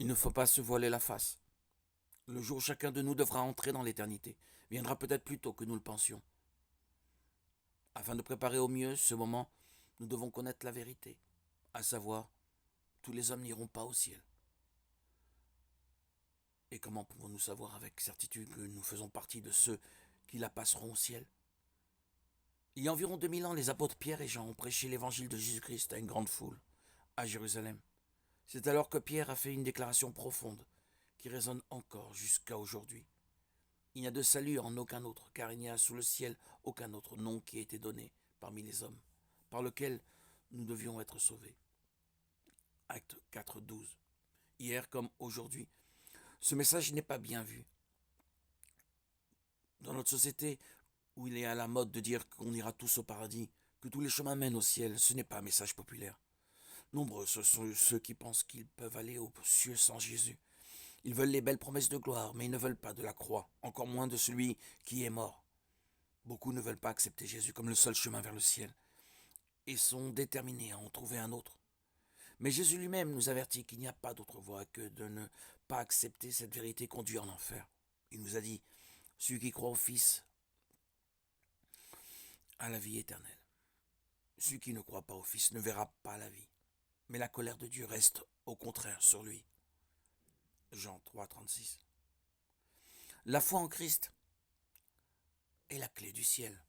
Il ne faut pas se voiler la face. Le jour où chacun de nous devra entrer dans l'éternité viendra peut-être plus tôt que nous le pensions. Afin de préparer au mieux ce moment, nous devons connaître la vérité, à savoir, tous les hommes n'iront pas au ciel. Et comment pouvons-nous savoir avec certitude que nous faisons partie de ceux qui la passeront au ciel? Il y a environ 2000 ans, les apôtres Pierre et Jean ont prêché l'évangile de Jésus-Christ à une grande foule, à Jérusalem. C'est alors que Pierre a fait une déclaration profonde, qui résonne encore jusqu'à aujourd'hui. Il n'y a de salut en aucun autre, car il n'y a sous le ciel aucun autre nom qui ait été donné parmi les hommes, par lequel nous devions être sauvés. Acte 4, 12. Hier comme aujourd'hui, ce message n'est pas bien vu. Dans notre société, où il est à la mode de dire qu'on ira tous au paradis, que tous les chemins mènent au ciel, ce n'est pas un message populaire. Nombreux ce sont ceux qui pensent qu'ils peuvent aller aux cieux sans Jésus. Ils veulent les belles promesses de gloire, mais ils ne veulent pas de la croix, encore moins de celui qui est mort. Beaucoup ne veulent pas accepter Jésus comme le seul chemin vers le ciel, et sont déterminés à en trouver un autre. Mais Jésus lui-même nous avertit qu'il n'y a pas d'autre voie que de ne pas accepter cette vérité conduit en enfer. Il nous a dit, celui qui croit au Fils a la vie éternelle. Celui qui ne croit pas au Fils ne verra pas la vie, mais la colère de Dieu reste au contraire sur lui. Jean 3, 36. La foi en Christ est la clé du ciel.